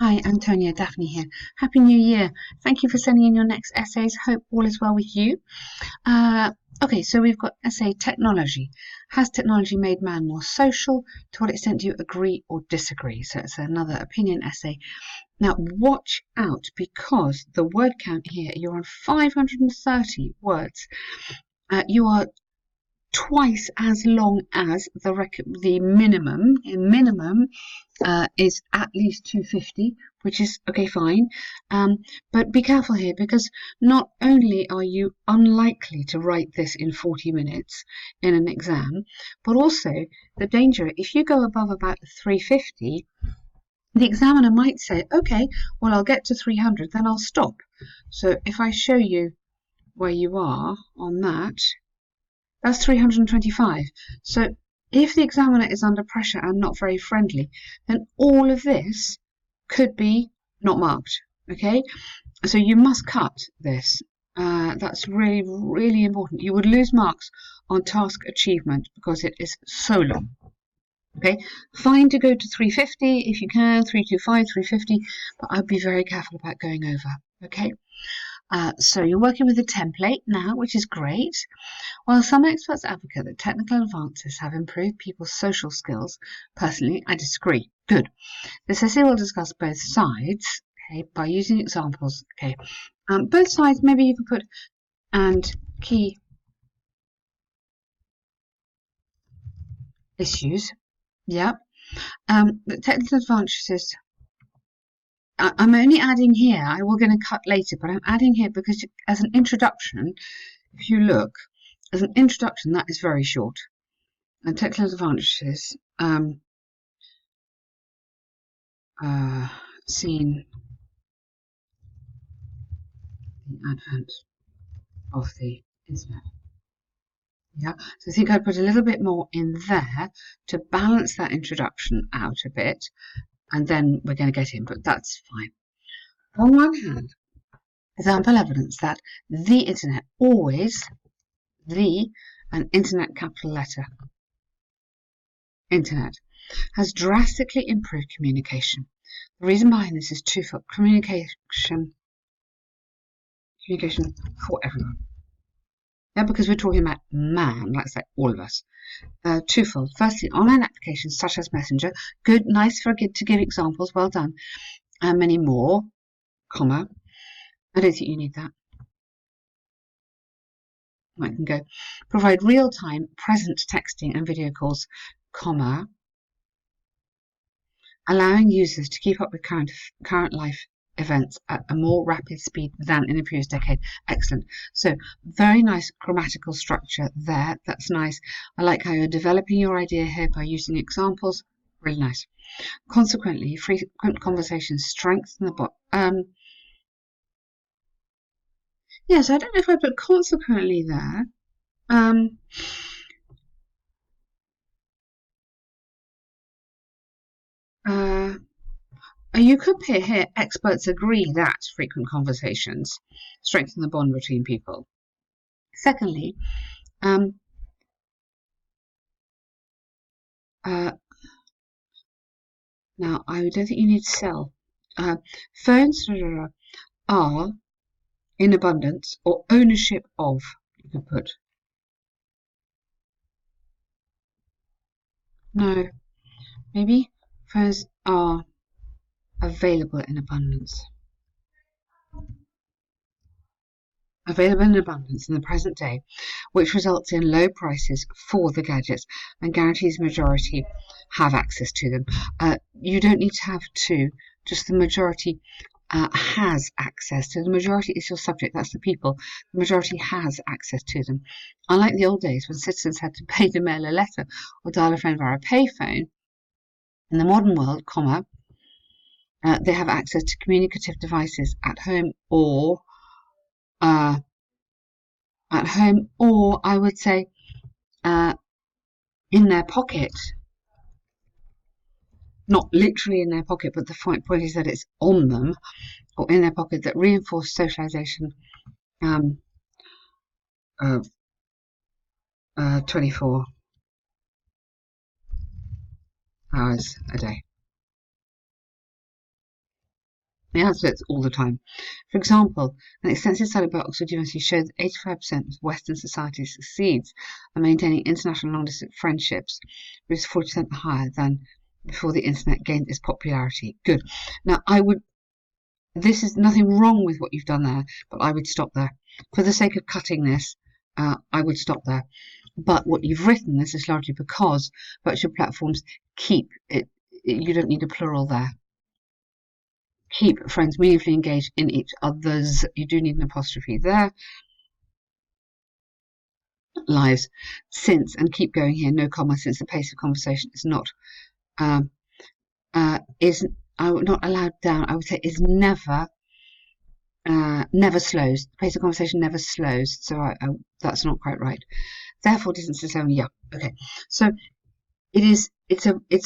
Hi, Antonia, Daphne here. Happy New Year. Thank you for sending in your next essays. Hope all is well with you. Uh, okay, so we've got essay technology. Has technology made man more social? To what extent do you agree or disagree? So it's another opinion essay. Now, watch out because the word count here, you're on 530 words. You are twice as long as the minimum is at least 250, which is okay, fine. But be careful here because not only are you unlikely to write this in 40 minutes in an exam, but also the danger, if you go above about 350, the examiner might say, okay, well, I'll get to 300, then I'll stop. So if I show you where you are on that, that's 325. So if the examiner is under pressure and not very friendly, then all of this could be not marked. Okay, so you must cut this. That's really, really important. You would lose marks on task achievement because it is so long. Okay, fine to go to 350 if you can, 325, 350, but I'd be very careful about going over. Okay. So you're working with a template now, which is great. While some experts advocate that technical advances have improved people's social skills, personally, I disagree. Good. This essay will discuss both sides, okay, by using examples. Okay, both sides. Maybe you could put and key issues. Yeah. The technical advantages. I'm only adding here. I will going to cut later, but I'm adding here because as an introduction, if you look, as an introduction, that is very short. And technical advantages seen the advent of the internet. Yeah, so I think I'd put a little bit more in there to balance that introduction out a bit, and then we're going to get in, but that's fine. On one hand, example evidence that the internet, always the, an internet capital letter, internet, has drastically improved communication. The reason behind this is twofold: communication for everyone. Yeah, because we're talking about man, that's like all of us. Twofold. Firstly, online applications such as Messenger, good, nice for good to give examples, well done, and many more, comma. I don't think you need that. I can go. Provide real-time present texting and video calls, comma, allowing users to keep up with current life events at a more rapid speed than in a previous decade. Excellent. So very nice grammatical structure there. That's nice. I like how you're developing your idea here by using examples. Really nice. Consequently, frequent conversations strengthen the bond. Yes, I don't know if I put consequently there. You could put here, experts agree that frequent conversations strengthen the bond between people. Secondly, now I don't think you need to sell. Phones are in abundance or ownership of, you could put. No, maybe phones are available in abundance. Available in abundance in the present day, which results in low prices for the gadgets and guarantees the majority have access to them. You don't need to have two, just the majority has access to. The majority is your subject, that's the people. The majority has access to them. Unlike the old days when citizens had to pay to mail a letter or dial a friend via a payphone, in the modern world, comma, they have access to communicative devices at home or I would say in their pocket. Not literally in their pocket, but the point is that it's on them or in their pocket that reinforce socialization 24 hours a day. Yeah, so it's all the time. For example, an extensive study by Oxford University showed that 85% of Western society succeeds at maintaining international long-distance friendships, which is 40% higher than before the internet gained its popularity. Good. Now, this is nothing wrong with what you've done there, but I would stop there. For the sake of cutting this, I would stop there. But what you've written, this is largely because virtual platforms keep it, you don't need a plural there. Keep friends meaningfully engaged in each other's, you do need an apostrophe there, lives, since, and keep going here, no comma, since the pace of conversation is not, is, I would not allowed down, I would say is never, never slows. The pace of conversation never slows, so that's not quite right. Therefore, distance is only, yeah, okay. So it's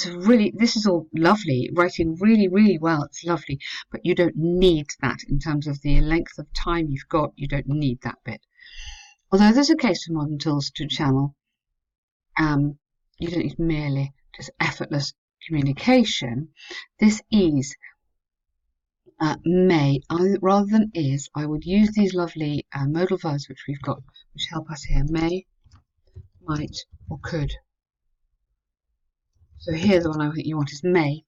really, this is all lovely, writing really, really well, it's lovely, but you don't need that in terms of the length of time you've got, you don't need that bit. Although there's a case for modern tools to channel, you don't need merely just effortless communication. This is may, rather than is, I would use these lovely modal verbs which we've got, which help us here, may, might, or could. So here the one I think you want is may.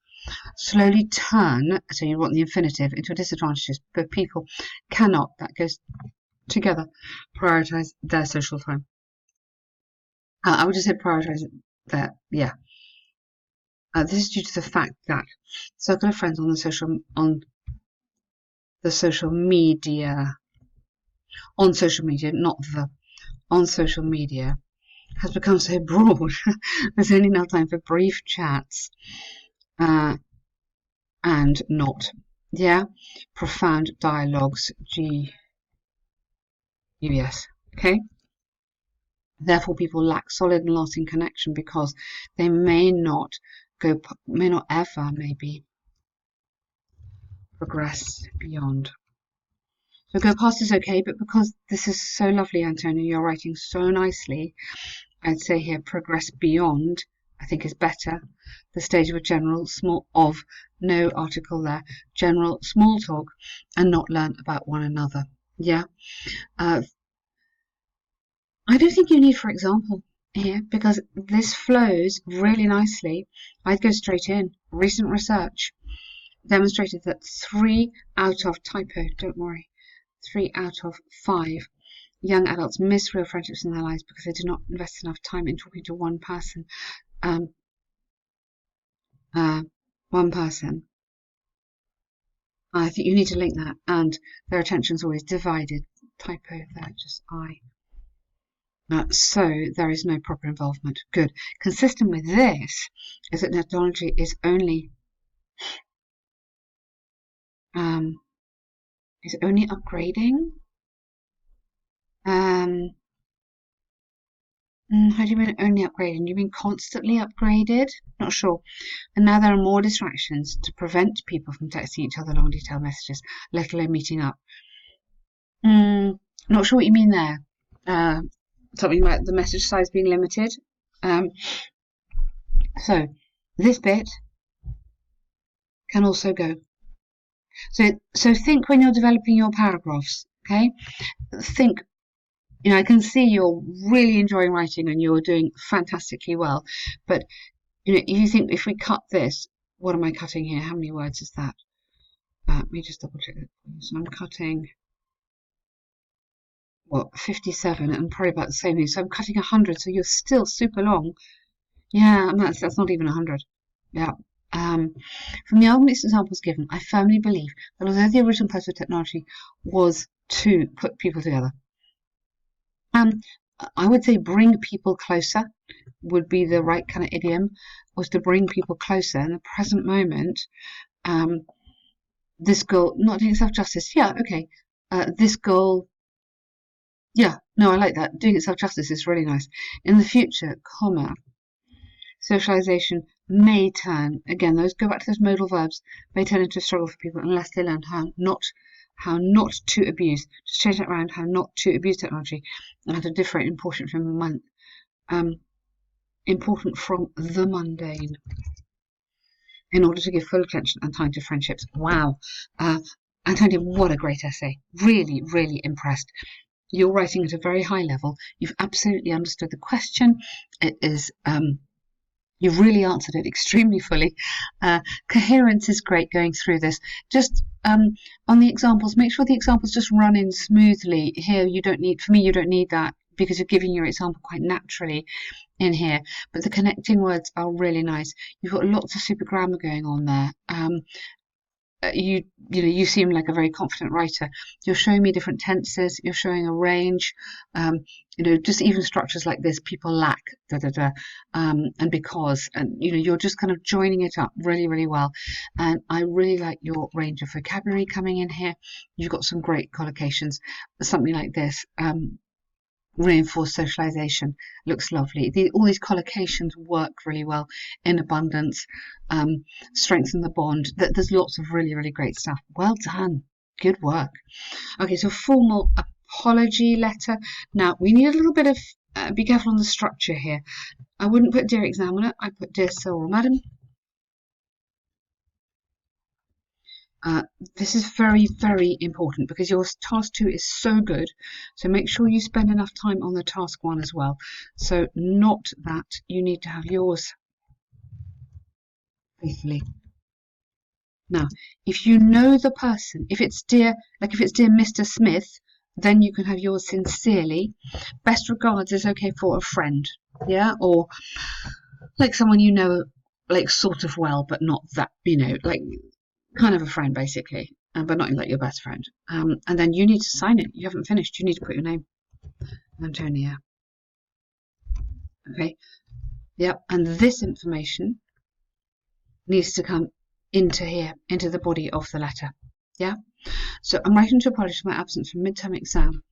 Slowly turn, so you want the infinitive, into disadvantages, but people cannot, that goes together, prioritize their social time. I would just say prioritize their, yeah. This is due to the fact that circle of friends on the social media, not the, on social media, has become so broad. There's only enough time for brief chats, and not, yeah, profound dialogues, GUS, okay? Therefore, people lack solid and lasting connection because they may not ever, maybe, progress beyond. So go past is okay, but because this is so lovely, Antonia, you're writing so nicely, I'd say here progress beyond, I think is better. The stage of a general small of, no article there, general small talk, and not learn about one another. Yeah. I don't think you need, for example, here, because this flows really nicely. I'd go straight in. Recent research demonstrated that 3 out of, typo, don't worry, 3 out of 5 young adults miss real friendships in their lives because they do not invest enough time in talking to one person. One person. I think you need to link that, and their attention's always divided. Typo there, just I. So there is no proper involvement. Good. Consistent with this is that technology is only upgrading. How do you mean only upgrading? Do you mean constantly upgraded? Not sure. And now there are more distractions to prevent people from texting each other long detailed messages, let alone meeting up. Not sure what you mean there. Something about the message size being limited. So this bit can also go. So think when you're developing your paragraphs, okay? Think, I can see you're really enjoying writing and you're doing fantastically well. But, if you think, if we cut this, what am I cutting here? How many words is that? Let me just double check it. So I'm cutting, 57 and probably about the same thing. So I'm cutting 100, so you're still super long. Yeah, and that's not even 100. Yeah. From the arguments examples given, I firmly believe that although the original purpose of technology was to put people together, I would say bring people closer would be the right kind of idiom, was to bring people closer. In the present moment, this goal, not doing self-justice, yeah, okay, this goal, yeah, no, I like that. Doing it self-justice is really nice. In the future, comma, socialization may turn, again, those go back to those modal verbs, may turn into a struggle for people unless they learn how not to abuse, just change that around, how not to abuse technology, and how to differentiate important from the mundane. in order to give full attention and time to friendships. Wow. Antonia, what a great essay. Really, really impressed. You're writing at a very high level. You've absolutely understood the question. It is, you've really answered it extremely fully. Coherence is great going through this. Just on the examples, make sure the examples just run in smoothly. Here, you don't need, for me, you don't need that because you're giving your example quite naturally in here. But the connecting words are really nice. You've got lots of super grammar going on there. You seem like a very confident writer. You're showing me different tenses. You're showing a range. Just even structures like this, people lack and because, and you're just kind of joining it up really, really well. And I really like your range of vocabulary coming in here. You've got some great collocations. Something like this. Reinforced socialization looks lovely. All these collocations work really well. In abundance, strengthen the bond. There's lots of really, really great stuff. Well done. Good work. Okay, so formal apology letter. Now, we need a little bit of, be careful on the structure here. I wouldn't put Dear Examiner, I put Dear Sir or Madam. This is very, very important because your task 2 is so good. So make sure you spend enough time on the task 1 as well. So not that you need to have yours faithfully. Now, if you know the person, if it's dear Mr. Smith, then you can have yours sincerely. Best regards is okay for a friend, yeah, or like someone you know, like sort of well, but not that, like kind of a friend basically, but not like your best friend. And then you need to sign it. You haven't finished. You need to put your name, Antonia. Okay. Yep. And this information needs to come into here, into the body of the letter. Yeah. So I'm writing to apologize for my absence from midterm exam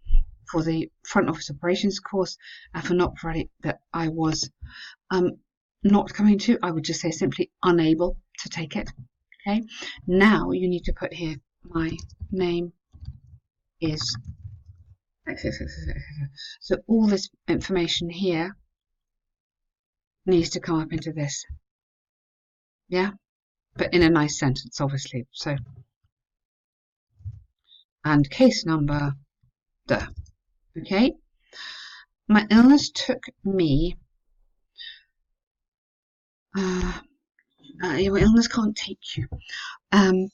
for the front office operations course and for not providing that I was not coming to. I would just say simply unable to take it. Okay, now you need to put here, my name is, so all this information here needs to come up into this, yeah, but in a nice sentence, obviously. So, and case number, okay, my illness took me, your illness can't take you. I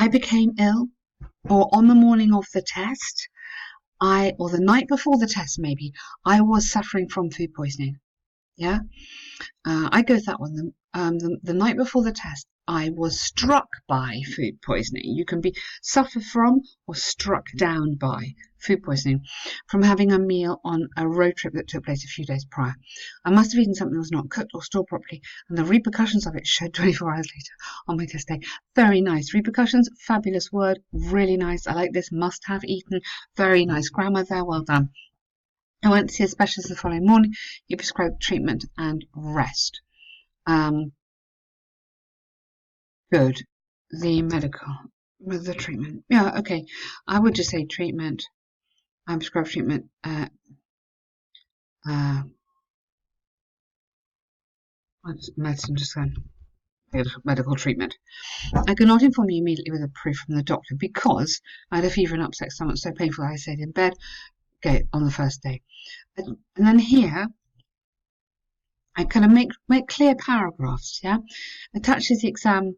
became ill, or on the morning of the test, or the night before the test maybe, I was suffering from food poisoning. Yeah, I go with that one. The night before the test, I was struck by food poisoning. You can be suffer from or struck down by food poisoning from having a meal on a road trip that took place a few days prior. I must have eaten something that was not cooked or stored properly, and the repercussions of it showed 24 hours later on my test day. Very nice. Repercussions, fabulous word, really nice. I like this. Must have eaten. Very nice grammar there. Well done. I went to see a specialist the following morning. He prescribed treatment and rest. Good. The treatment. Yeah, okay. I would just say treatment. I prescribed treatment. Medicine, just medical treatment. I could not inform you immediately with a proof from the doctor because I had a fever and upset stomach so painful I stayed in bed. Okay, on the first day. And then here, I kind of make clear paragraphs, yeah? Attaches the exam.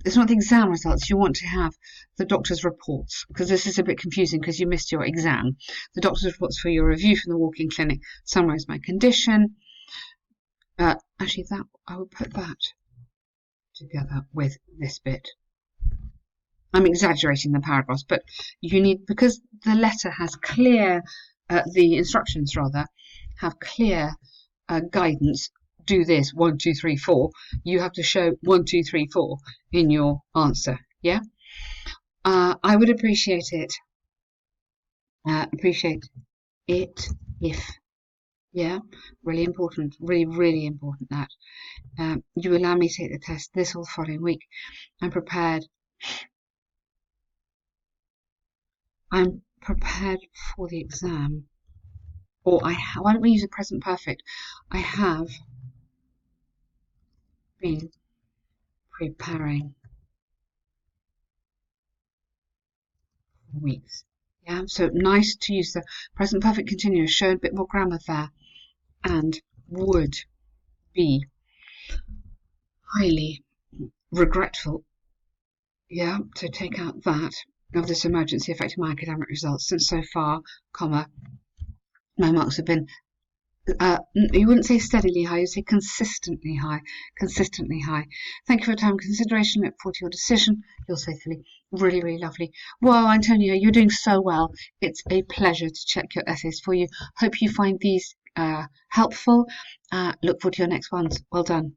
It's not the exam results. You want to have the doctor's reports because this is a bit confusing because you missed your exam. The doctor's reports for your review from the walk-in clinic. Summarize my condition. Actually, that I would put that together with this bit. I'm exaggerating the paragraphs, but you need, because the letter has clear, the instructions rather, have clear guidance. Do this, 1, 2, 3, 4. You have to show 1, 2, 3, 4 in your answer. Yeah. I would appreciate it. If, yeah, really important, really, really important that you allow me to take the test this or the following week. I'm prepared for the exam. Or why don't we use a present perfect? I have been preparing for weeks. Yeah, so nice to use the present perfect continuous, show a bit more grammar there, and would be highly regretful. Yeah, so take out that of this emergency affecting my academic results since so far, comma, my marks have been you wouldn't say steadily high, you'd say consistently high. Consistently high. Thank you for your time and consideration. Look forward to your decision. Yours faithfully. Really, really lovely. Wow, Antonia, you're doing so well. It's a pleasure to check your essays for you. Hope you find these helpful. Look forward to your next ones. Well done.